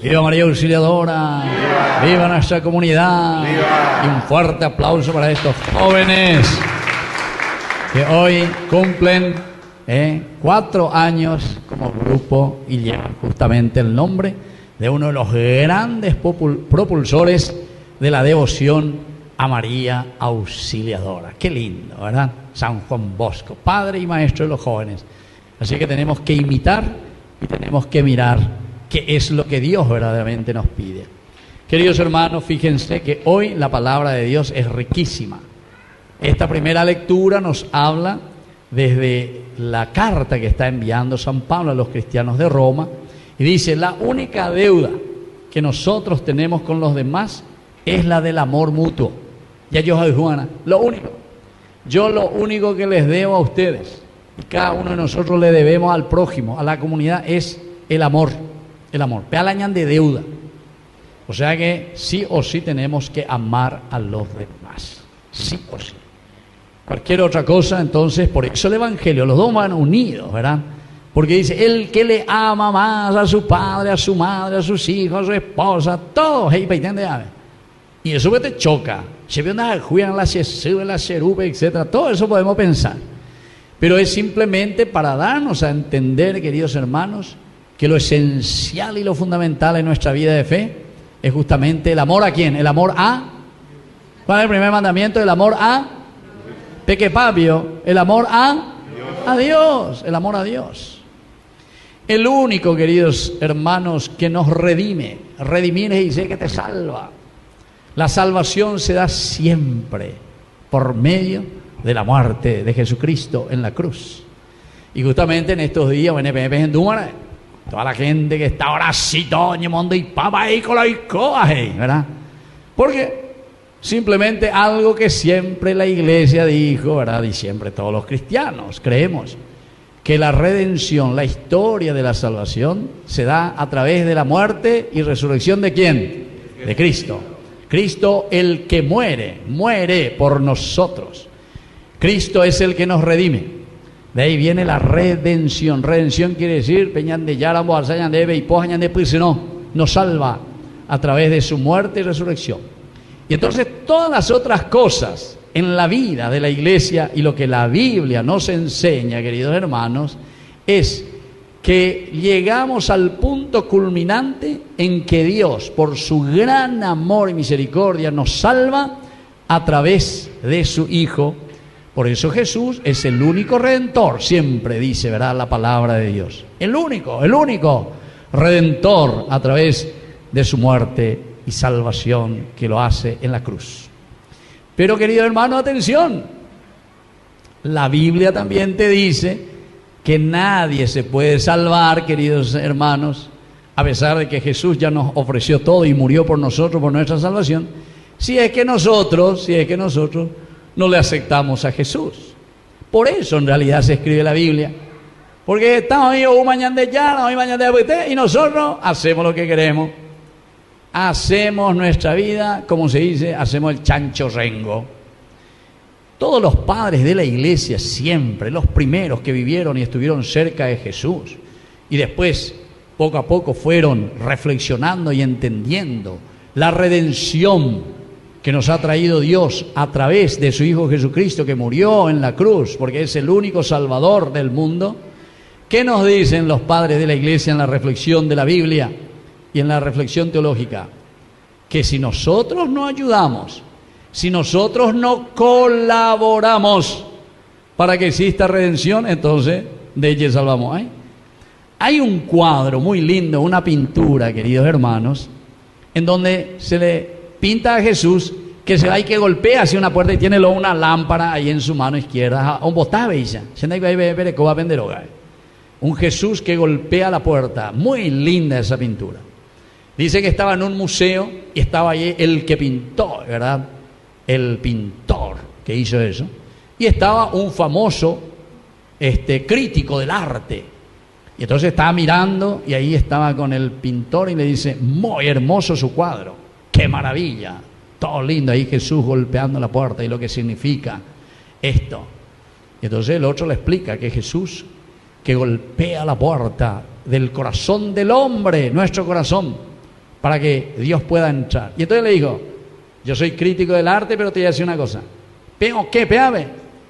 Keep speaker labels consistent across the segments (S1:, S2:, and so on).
S1: ¡Viva María Auxiliadora! ¡Viva! ¡Viva nuestra comunidad! ¡Viva! Y un fuerte aplauso para estos jóvenes que hoy cumplen 4 años como grupo y llevan justamente el nombre de uno de los grandes propulsores de la devoción a María Auxiliadora. ¡Qué lindo!, ¿verdad? San Juan Bosco, padre y maestro de los jóvenes. Así que tenemos que imitar y tenemos que mirar qué es lo que Dios verdaderamente nos pide. Queridos hermanos, fíjense que hoy la palabra de Dios es riquísima. Esta primera lectura nos habla desde la carta que está enviando San Pablo a los cristianos de Roma y dice: la única deuda que nosotros tenemos con los demás es la del amor mutuo. Ya yo soy Juana, lo único. Yo lo único que les debo a ustedes, y cada uno de nosotros le debemos al prójimo, a la comunidad, es el amor. El amor, pealañan de deuda. O sea que sí o sí tenemos que amar a los demás. Sí o sí. Cualquier otra cosa, entonces, por eso el Evangelio, los dos van unidos, ¿verdad? Porque dice: el que le ama más a su padre, a su madre, a sus hijos, a su esposa, todos, y eso que te choca. Se ve una juega, la sube, la cherupe, etcétera. Todo eso podemos pensar. Pero es simplemente para darnos a entender, queridos hermanos, que lo esencial y lo fundamental en nuestra vida de fe es justamente el amor a ¿quién? El amor a... ¿Cuál es el primer mandamiento? El amor a... Peque Papio, el amor a Dios, el amor a Dios. El único, queridos hermanos, que nos redime. Redimir es decir que te salva. La salvación se da siempre por medio de la muerte de Jesucristo en la cruz. Y justamente en estos días, toda la gente que está ahora sí, doña Mondo y papá y con la ¿verdad? Porque simplemente algo que siempre la iglesia dijo, ¿verdad? Y siempre todos los cristianos creemos que la redención, la historia de la salvación se da a través de la muerte y resurrección ¿de quién? De Cristo. Cristo, el que muere por nosotros. Cristo es el que nos redime. De ahí viene la redención. Redención quiere decir nos salva a través de su muerte y resurrección. Y entonces todas las otras cosas en la vida de la iglesia y lo que la Biblia nos enseña, queridos hermanos, es que llegamos al punto culminante en que Dios, por su gran amor y misericordia, nos salva a través de su Hijo. Por eso Jesús es el único redentor, siempre dice, ¿verdad?, la palabra de Dios. El único redentor a través de su muerte y salvación que lo hace en la cruz. Pero, querido hermano, atención. La Biblia también te dice que nadie se puede salvar, queridos hermanos, a pesar de que Jesús ya nos ofreció todo y murió por nosotros, por nuestra salvación, si es que nosotros no le aceptamos a Jesús. Por eso en realidad se escribe la Biblia, porque estamos ahí y nosotros hacemos lo que queremos, hacemos nuestra vida, como se dice, hacemos el chancho rengo. Todos los padres de la iglesia siempre, los primeros que vivieron y estuvieron cerca de Jesús y después poco a poco fueron reflexionando y entendiendo la redención que nos ha traído Dios a través de su Hijo Jesucristo, que murió en la cruz porque es el único Salvador del mundo. ¿Qué nos dicen los padres de la iglesia en la reflexión de la Biblia y en la reflexión teológica? Que si nosotros no ayudamos, si nosotros no colaboramos para que exista redención, entonces de ella salvamos. Hay un cuadro muy lindo, una pintura, queridos hermanos, en donde se le pinta a Jesús que se va y que golpea hacia una puerta y tiene luego una lámpara ahí en su mano izquierda. Un Jesús que golpea la puerta. Muy linda esa pintura. Dice que estaba en un museo y estaba ahí el que pintó, ¿verdad? El pintor que hizo eso. Y estaba un famoso crítico del arte. Y entonces estaba mirando y ahí estaba con el pintor y le dice: muy hermoso su cuadro, qué maravilla, todo lindo, ahí Jesús golpeando la puerta y lo que significa esto. Y entonces el otro le explica que Jesús que golpea la puerta del corazón del hombre, nuestro corazón, para que Dios pueda entrar. Y entonces le dijo, yo soy crítico del arte, pero te voy a decir una cosa. ¿O qué, peave?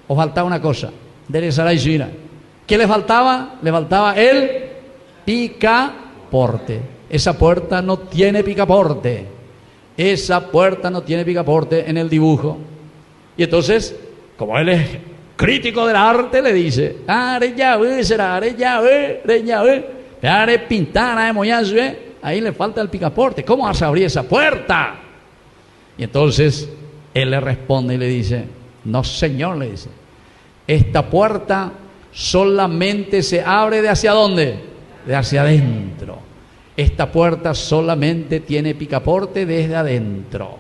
S1: Os faltaba una cosa. ¿Qué le faltaba? Le faltaba el picaporte. Esa puerta no tiene picaporte. Esa puerta no tiene picaporte en el dibujo. Y entonces, como él es crítico del arte, le dice, ahí le falta el picaporte. ¿Cómo vas a abrir esa puerta? Y entonces él le responde y le dice, no señor, le dice, esta puerta solamente se abre ¿de hacia dónde? De hacia adentro. Esta puerta solamente tiene picaporte desde adentro.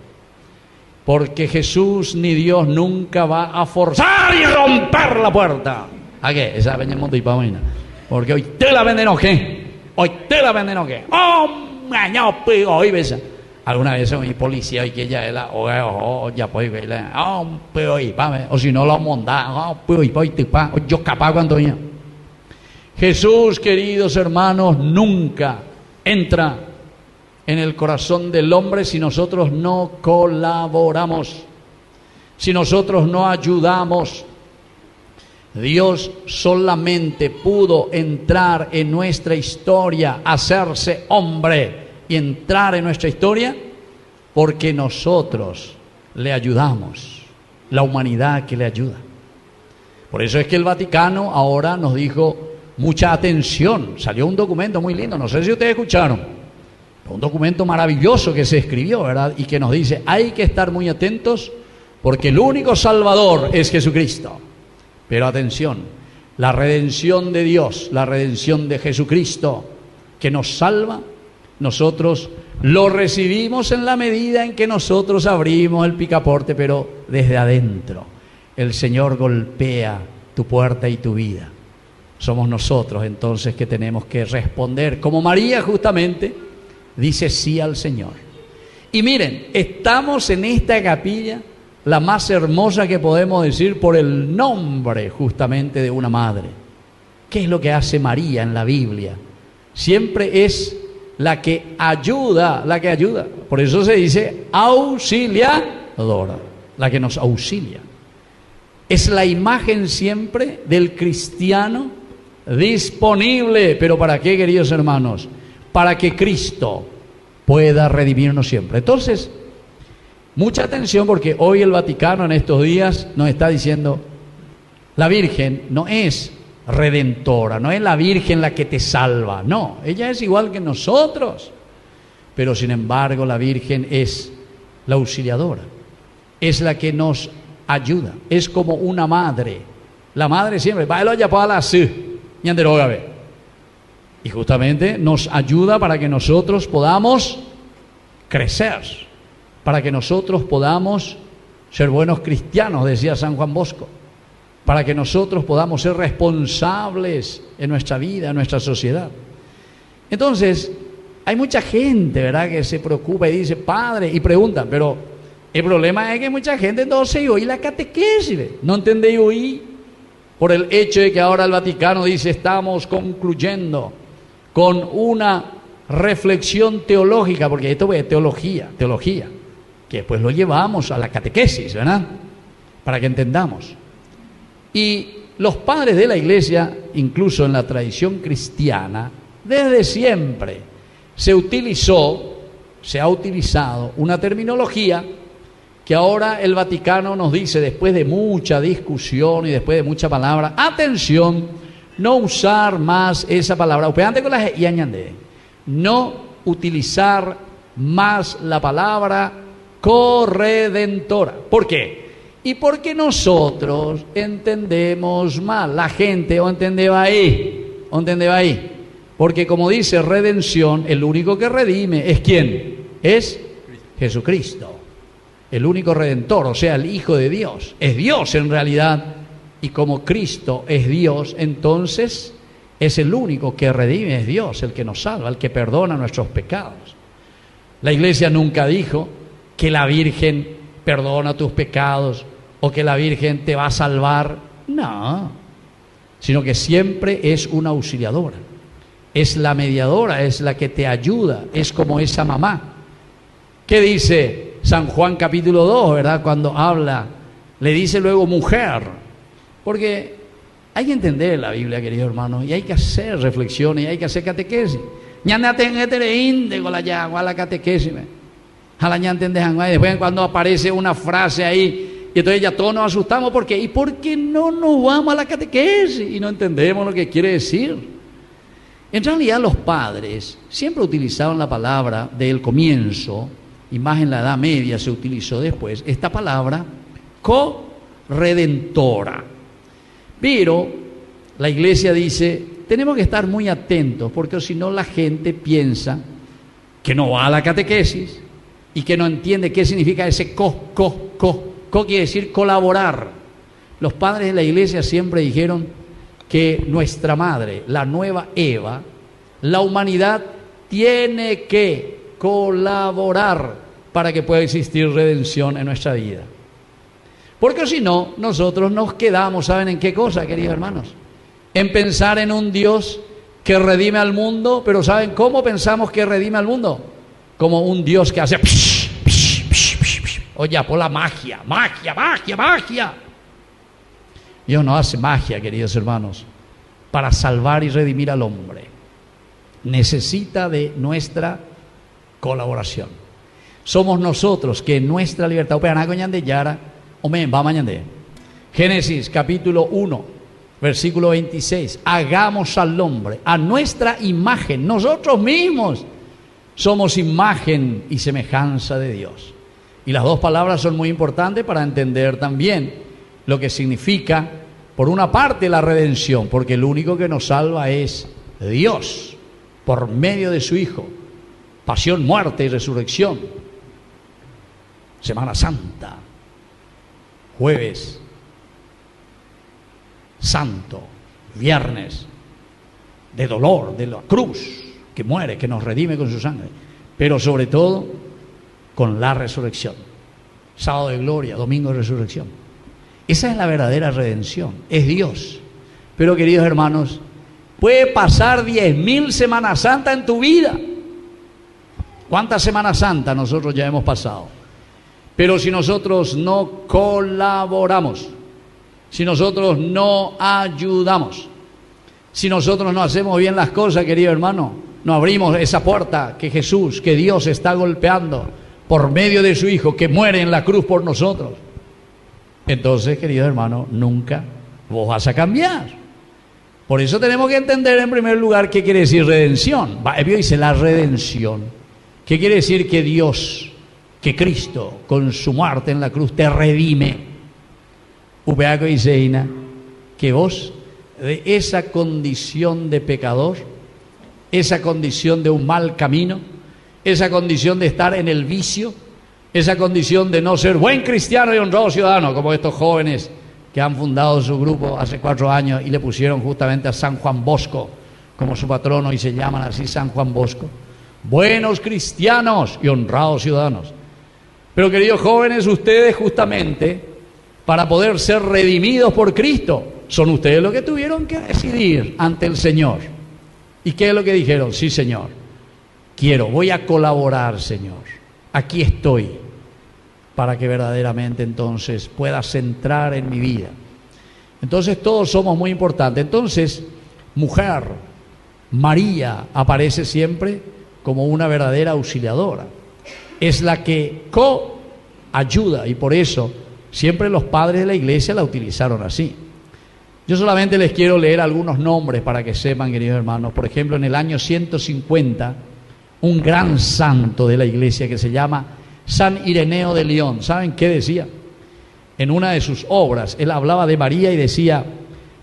S1: Porque Jesús ni Dios nunca va a forzar y romper la puerta. ¿A qué? Esa venimos de Ipamina. Porque hoy te la venden o qué. Hoy te la venden o qué. ¡Oh, mañana, hoy besa! Alguna vez un policía y que ella era ya pues o si no lo monta yo capaz cuando ya. Jesús, queridos hermanos, nunca entra en el corazón del hombre si nosotros no colaboramos, si nosotros no ayudamos. Dios solamente pudo entrar en nuestra historia, hacerse hombre y entrar en nuestra historia porque nosotros le ayudamos, la humanidad que le ayuda. Por eso es que el Vaticano ahora nos dijo mucha atención. Salió un documento muy lindo, no sé si ustedes escucharon, un documento maravilloso que se escribió, ¿verdad? Y que nos dice, hay que estar muy atentos porque el único Salvador es Jesucristo. Pero atención, la redención de Dios, la redención de Jesucristo que nos salva, nosotros lo recibimos en la medida en que nosotros abrimos el picaporte, pero desde adentro. El Señor golpea tu puerta y tu vida. Somos nosotros entonces que tenemos que responder, como María justamente dice sí al Señor. Y miren, estamos en esta capilla, la más hermosa que podemos decir por el nombre justamente de una madre. ¿Qué es lo que hace María en la Biblia? Siempre es la que ayuda, Por eso se dice auxiliadora, la que nos auxilia. Es la imagen siempre del cristiano disponible. ¿Pero para qué, queridos hermanos? Para que Cristo pueda redimirnos siempre. Entonces, mucha atención porque hoy el Vaticano en estos días nos está diciendo, la Virgen no es redentora, no es la Virgen la que te salva, no, ella es igual que nosotros, pero sin embargo la Virgen es la auxiliadora, es la que nos ayuda, es como una madre. La madre siempre y justamente nos ayuda para que nosotros podamos crecer, para que nosotros podamos ser buenos cristianos, decía San Juan Bosco, para que nosotros podamos ser responsables en nuestra vida, en nuestra sociedad. Entonces, hay mucha gente, ¿verdad?, que se preocupa y dice, padre, y preguntan, pero el problema es que mucha gente no se oye la catequesis, no entendéis hoy, por el hecho de que ahora el Vaticano dice, estamos concluyendo con una reflexión teológica, porque esto es teología, que después lo llevamos a la catequesis, ¿verdad?, para que entendamos. Y los padres de la Iglesia, incluso en la tradición cristiana, desde siempre se ha utilizado una terminología que ahora el Vaticano nos dice, después de mucha discusión y después de mucha palabra, atención, no usar más esa palabra, no utilizar más la palabra corredentora. ¿Por qué? Y porque nosotros entendemos mal, la gente o entendeba ahí, porque como dice redención, el único que redime es ¿quién? Es Jesucristo, el único redentor, o sea, el Hijo de Dios, es Dios en realidad, y como Cristo es Dios, entonces es el único que redime, es Dios, el que nos salva, el que perdona nuestros pecados. La Iglesia nunca dijo que la Virgen perdona tus pecados o que la Virgen te va a salvar, no, sino que siempre es una auxiliadora. es la mediadora, es la que te ayuda, es como esa mamá. ¿Qué dice San Juan capítulo 2, verdad? Cuando habla, le dice luego mujer, porque hay que entender la Biblia, queridos hermanos, y hay que hacer reflexiones, y hay que hacer catequesis. La catequesis. Después cuando aparece una frase ahí, y entonces ya todos nos asustamos, ¿por qué? ¿Y por qué no nos vamos a la catequesis? Y no entendemos lo que quiere decir. En realidad los padres siempre utilizaban la palabra del comienzo, y más en la Edad Media se utilizó después, esta palabra corredentora. Pero la Iglesia dice, tenemos que estar muy atentos, porque si no la gente piensa que no va a la catequesis y que no entiende qué significa ese co quiere decir colaborar. Los padres de la Iglesia siempre dijeron que nuestra madre, la nueva Eva, la humanidad tiene que colaborar para que pueda existir redención en nuestra vida. Porque si no, nosotros nos quedamos, ¿saben en qué cosa, queridos hermanos? En pensar en un Dios que redime al mundo, pero ¿saben cómo pensamos que redime al mundo? Como un Dios que hace oye, por la magia. Dios no hace magia, queridos hermanos, para salvar y redimir al hombre. Necesita de nuestra colaboración. Somos nosotros que en nuestra libertad, Génesis capítulo 1, versículo 26, hagamos al hombre a nuestra imagen. Nosotros mismos somos imagen y semejanza de Dios. Y las dos palabras son muy importantes para entender también lo que significa, por una parte, la redención, porque el único que nos salva es Dios, por medio de su Hijo. Pasión, muerte y resurrección. Semana Santa, jueves santo, viernes de dolor, de la cruz, que muere, que nos redime con su sangre, pero sobre todo con la resurrección. Sábado de gloria, domingo de resurrección. Esa es la verdadera redención, es Dios. Pero queridos hermanos, puede pasar 10.000 Semanas Santas en tu vida. ¿Cuántas Semanas Santas nosotros ya hemos pasado? Pero si nosotros no colaboramos, si nosotros no ayudamos, si nosotros no hacemos bien las cosas, querido hermano, no abrimos esa puerta que Jesús, que Dios está golpeando por medio de su Hijo, que muere en la cruz por nosotros, entonces, querido hermano, nunca vos vas a cambiar. Por eso tenemos que entender en primer lugar qué quiere decir redención. Dice la redención. ¿Qué quiere decir? Que Dios, que Cristo, con su muerte en la cruz, te redime. Que vos, de esa condición de pecador, esa condición de un mal camino, esa condición de estar en el vicio, esa condición de no ser buen cristiano y honrado ciudadano, como estos jóvenes que han fundado su grupo hace 4 años y le pusieron justamente a San Juan Bosco como su patrono y se llaman así San Juan Bosco. Buenos cristianos y honrados ciudadanos. Pero queridos jóvenes, ustedes justamente, para poder ser redimidos por Cristo, son ustedes los que tuvieron que decidir ante el Señor. ¿Y qué es lo que dijeron? Sí, Señor, voy a colaborar, Señor. Aquí estoy, para que verdaderamente entonces puedas entrar en mi vida. Entonces todos somos muy importantes. Entonces, mujer, María aparece siempre como una verdadera auxiliadora. Es la que coayuda y por eso siempre los padres de la Iglesia la utilizaron así. Yo solamente les quiero leer algunos nombres para que sepan, queridos hermanos. Por ejemplo, en el año 150, un gran santo de la Iglesia que se llama San Ireneo de León. ¿Saben qué decía? En una de sus obras, él hablaba de María y decía: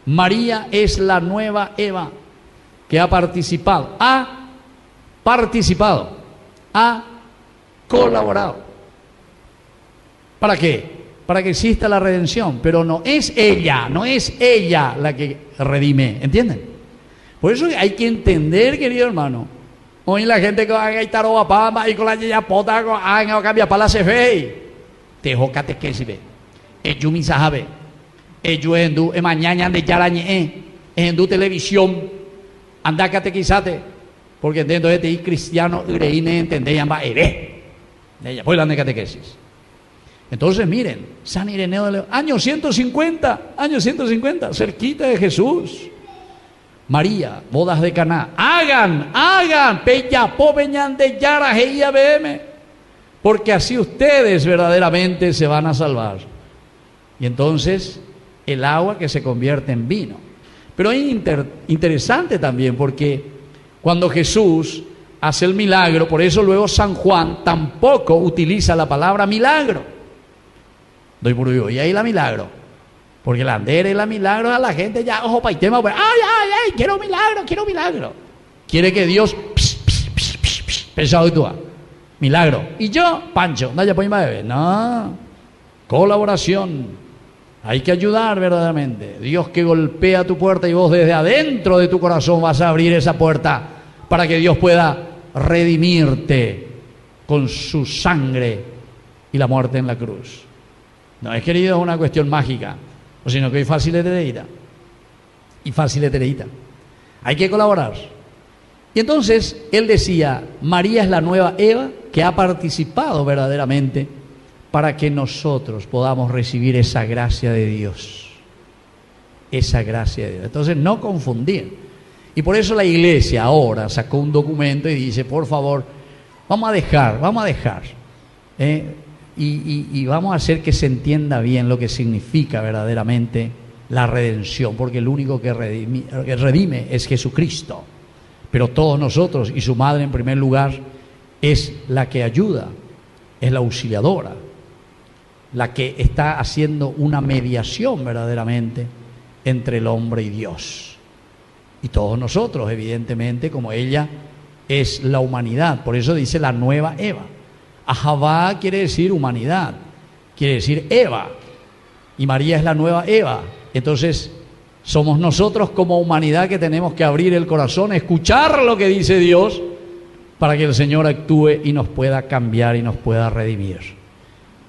S1: María es la nueva Eva que ha participado, ha colaborado. ¿Para qué? Para que exista la redención, pero no es ella la que redime, ¿entienden? Por eso hay que entender, querido hermano. Hoy la gente que va a gaitar o pamba y con la ya pota a cambiar para la cefe. Te jocate que si ve. Ellos mi sabe. Ellos en mañana de yarañe en tu televisión. anda catequizate, porque entiendo que te cristiano reine entendían va ere. Pues la de catequesis. Entonces miren, San Ireneo de León, año 150, cerquita de Jesús. María, bodas de Caná, hagan, peyapó peñan de yara BM, porque así ustedes verdaderamente se van a salvar. Y entonces el agua que se convierte en vino. Pero es interesante también, porque cuando Jesús hace el milagro, por eso luego San Juan tampoco utiliza la palabra milagro. Doy por vivo, y ahí la milagro. Porque la andera y la milagro a la gente ya, ojo, paitema, pues, ay, quiero milagro. Quiere que Dios, pesado y tú, milagro. Y yo, Pancho, no, ya pues más bebé. No, colaboración. Hay que ayudar verdaderamente. Dios que golpea tu puerta y vos desde adentro de tu corazón vas a abrir esa puerta para que Dios pueda redimirte con su sangre y la muerte en la cruz. No es, querido, una cuestión mágica, sino que es fácil de tereita. Y fácil de tereita. Hay que colaborar. Y entonces él decía, María es la nueva Eva que ha participado verdaderamente para que nosotros podamos recibir esa gracia de Dios. Esa gracia de Dios. Entonces no confundir. Y por eso la iglesia ahora sacó un documento y dice, por favor, vamos a dejar. Y vamos a hacer que se entienda bien lo que significa verdaderamente la redención, porque el único que redime es Jesucristo. Pero todos nosotros, y su madre en primer lugar, es la que ayuda, es la auxiliadora, la que está haciendo una mediación verdaderamente entre el hombre y Dios. Y todos nosotros, evidentemente, como ella es la humanidad, por eso dice la nueva Eva. Ahavá quiere decir humanidad, quiere decir Eva, y María es la nueva Eva. Entonces somos nosotros como humanidad que tenemos que abrir el corazón, escuchar lo que dice Dios para que el Señor actúe y nos pueda cambiar y nos pueda redimir,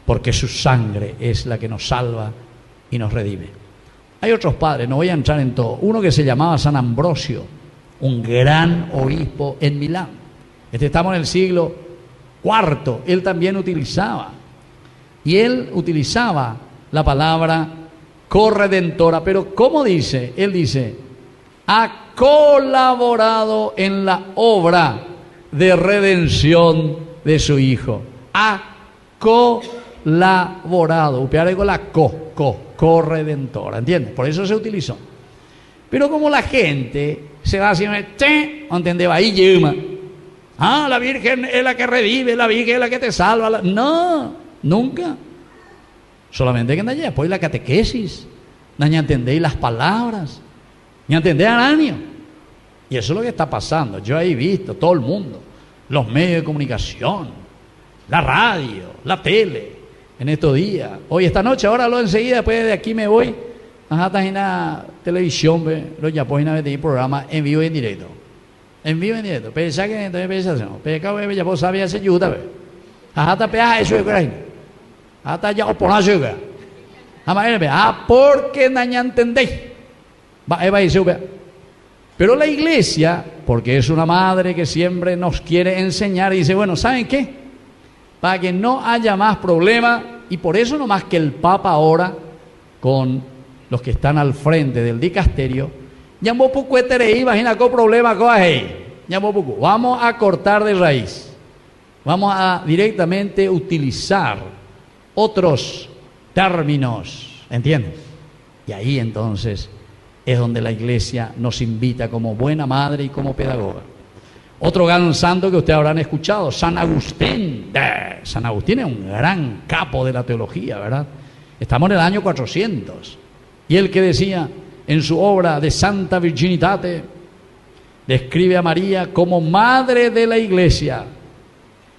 S1: porque su sangre es la que nos salva y nos redime. Hay otros padres, no voy a entrar en todo. Uno que se llamaba San Ambrosio, un gran obispo en Milán. Estamos en el siglo IV, él también utilizaba. Y él utilizaba la palabra corredentora, pero ¿cómo dice? Él dice, ha colaborado en la obra de redención de su Hijo. Ha colaborado. Upeare con la corredentora, ¿entiendes? Por eso se utilizó. Pero como la gente se va haciendo, ¿entendés? Ahí llama. La Virgen es la que revive, la Virgen es la que te salva. No, nunca. Solamente que andar después la catequesis, no entendéis las palabras, no entendéis al año. Y eso es lo que está pasando. Yo he visto todo el mundo, los medios de comunicación, la radio, la tele, en estos días. Hoy, esta noche, ahora lo enseguida, después de aquí me voy a la televisión, lo ya pueden ver programa en vivo y en directo. En vivo y en directo. Pensá que entonces pensás, no. Pero ya vos sabías ese yuta, hasta peaje eso es hasta ya oponazo yo. Porque no entendéis. Pero la iglesia, porque es una madre que siempre nos quiere enseñar, y dice, bueno, ¿saben qué? Para que no haya más problema, y por eso nomás que el Papa ahora, con los que están al frente del dicasterio, llamó poco eterei, imagina qué problema coge. Llamó poco. Vamos a cortar de raíz. Vamos a directamente utilizar otros términos, ¿entiendes? Y ahí entonces es donde la iglesia nos invita como buena madre y como pedagoga. Otro gran santo que ustedes habrán escuchado, San Agustín. San Agustín es un gran capo de la teología, ¿verdad? Estamos en el año 400. Y él que decía en su obra de Santa Virginitate, describe a María como madre de la iglesia,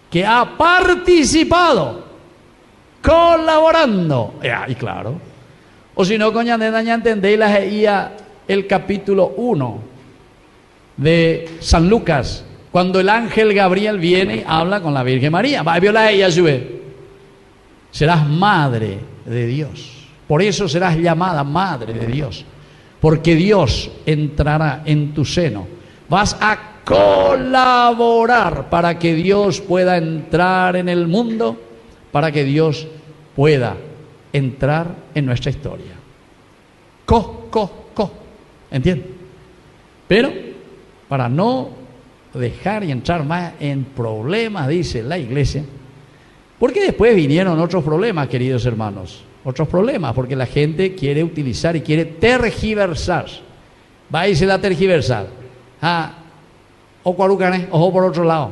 S1: que ha participado colaborando. Y claro, o si no, coña entendéis el capítulo 1 de San Lucas, cuando el ángel Gabriel viene y habla con la Virgen María. Serás madre de Dios. Por eso serás llamada madre de Dios, porque Dios entrará en tu seno vas a colaborar para que Dios pueda entrar en el mundo, para que Dios pueda entrar en nuestra historia. ¿Entiendes? Pero para no dejar y entrar más en problemas, dice la iglesia, porque después vinieron otros problemas, queridos hermanos, otros problemas, porque la gente quiere utilizar y quiere tergiversar. Va a irse la tergiversar. O cuarucanes, ojo por otro lado.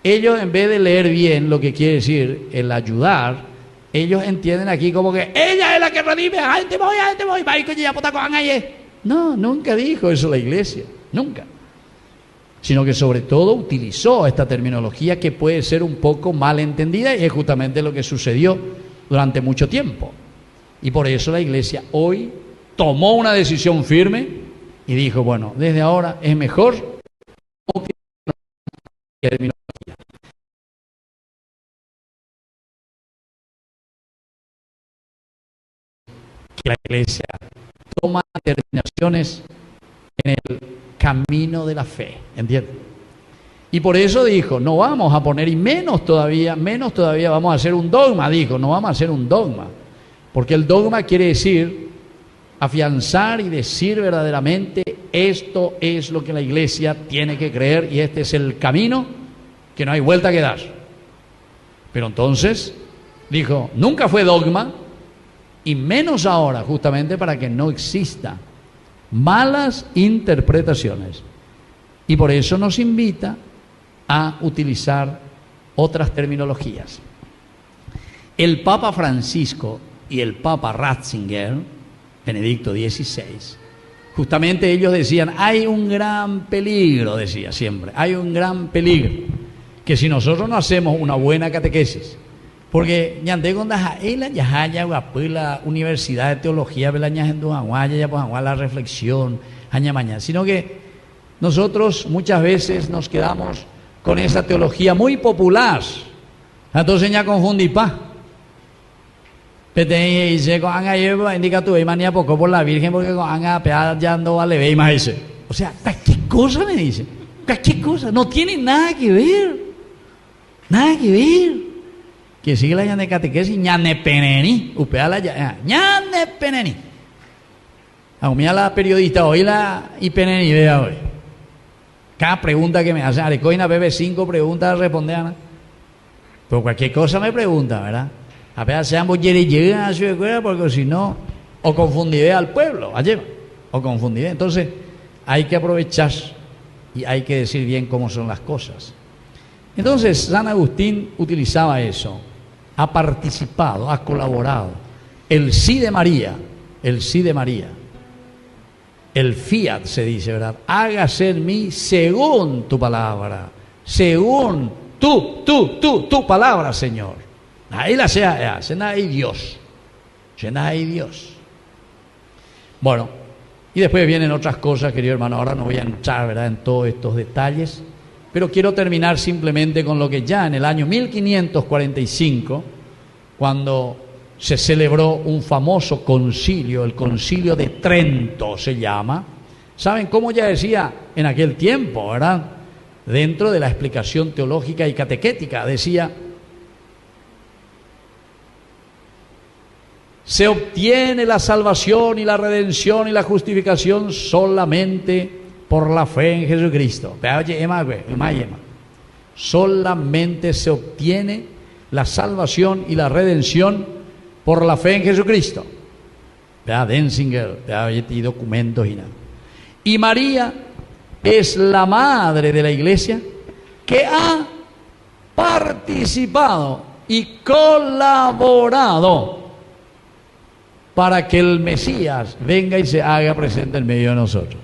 S1: Ellos, en vez de leer bien lo que quiere decir el ayudar, ellos entienden aquí como que ella es la que redime, no, nunca dijo eso la iglesia, nunca. Sino que sobre todo utilizó esta terminología que puede ser un poco mal entendida, y es justamente lo que sucedió durante mucho tiempo. Y por eso la iglesia hoy tomó una decisión firme y dijo, bueno, desde ahora es mejor utilizar terminología. Que la iglesia toma determinaciones en el camino de la fe, ¿entiendes? Y por eso dijo, no vamos a poner, y menos todavía vamos a hacer un dogma, dijo, no vamos a hacer un dogma, porque el dogma quiere decir afianzar y decir verdaderamente, esto es lo que la iglesia tiene que creer y este es el camino que no hay vuelta que dar. Pero entonces dijo, nunca fue dogma, y menos ahora, justamente para que no exista malas interpretaciones. Y por eso nos invita a utilizar otras terminologías. El Papa Francisco y el Papa Ratzinger, Benedicto XVI, justamente ellos decían, hay un gran peligro, decía siempre, hay un gran peligro, que si nosotros no hacemos una buena catequesis, porque ñande con la Universidad de Teología, la reflexión, sino que nosotros muchas veces nos quedamos con esa teología muy popular. Entonces ya confundí Pete dice con anga indica tu manía poco por la Virgen porque con anga peando vale ve más dice. O sea, ¿qué cosa me dice? ¿Qué cosa? No tiene nada que ver. Nada que ver. Que sigue la ñane catequesis ñane peneni, upea la ñane peneni. Aumía la periodista hoy la y peneni vea hoy. Cada pregunta que me hacen, Arecoina bebe 5 preguntas a responder, Ana. Pero cualquier cosa me pregunta, ¿verdad? Apenas sean llegan a su escuela porque si no, o confundiré al pueblo, o confundiré. Entonces, hay que aprovechar y hay que decir bien cómo son las cosas. Entonces, San Agustín utilizaba eso, ha participado, ha colaborado. El sí de María, el fiat se dice, ¿verdad? Hágase en mí según tu palabra, según tu palabra, Señor. Ahí la sea, ahí Dios. Bueno, y después vienen otras cosas, querido hermano. Ahora no voy a entrar, ¿verdad?, en todos estos detalles, pero quiero terminar simplemente con lo que ya en el año 1545, cuando se celebró un famoso concilio, el Concilio de Trento se llama. ¿Saben cómo ya decía en aquel tiempo, verdad? Dentro de la explicación teológica y catequética, decía: se obtiene la salvación y la redención y la justificación solamente por la fe en Jesucristo. Solamente se obtiene la salvación y la redención por la fe en Jesucristo. Denzinger, y documentos y nada. Y María es la madre de la iglesia que ha participado y colaborado para que el Mesías venga y se haga presente en medio de nosotros.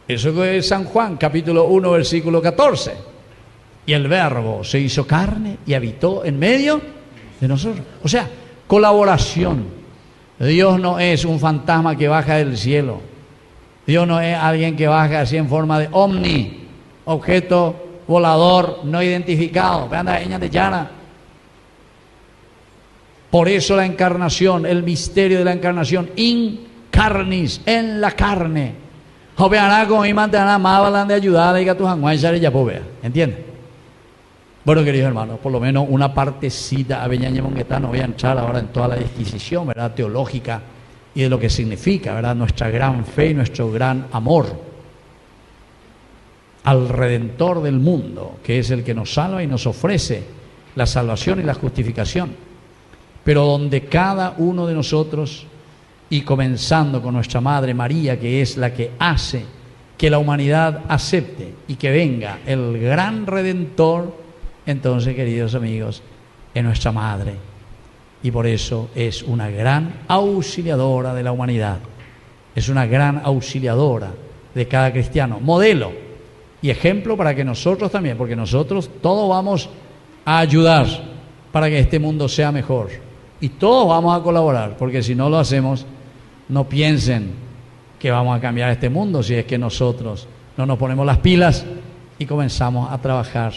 S1: Eso es San Juan, capítulo 1, versículo 14. Y el Verbo se hizo carne y habitó en medio de nosotros. O sea, colaboración. Dios no es un fantasma que baja del cielo. Dios no es alguien que baja así en forma de ovni, objeto volador no identificado. Por eso la encarnación, el misterio de la encarnación, in carnis, en la carne. Jopeará con y mantenerá más balan de ayudar y que tus anguayas ya povea. ¿Entiendes? Bueno, queridos hermanos, por lo menos una partecita a Beñaña Monguetá, no voy a entrar ahora en toda la disquisición, ¿verdad?, teológica y de lo que significa, ¿verdad?, nuestra gran fe y nuestro gran amor al Redentor del mundo, que es el que nos salva y nos ofrece la salvación y la justificación. Pero donde cada uno de nosotros, y comenzando con nuestra Madre María, que es la que hace que la humanidad acepte y que venga el gran Redentor, entonces, queridos amigos, es nuestra Madre. Y por eso es una gran auxiliadora de la humanidad. Es una gran auxiliadora de cada cristiano. Modelo y ejemplo para que nosotros también, porque nosotros todos vamos a ayudar para que este mundo sea mejor. Y todos vamos a colaborar, porque si no lo hacemos, no piensen que vamos a cambiar este mundo si es que nosotros no nos ponemos las pilas y comenzamos a trabajar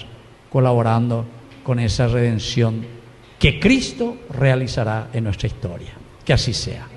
S1: colaborando con esa redención que Cristo realizará en nuestra historia. Que así sea.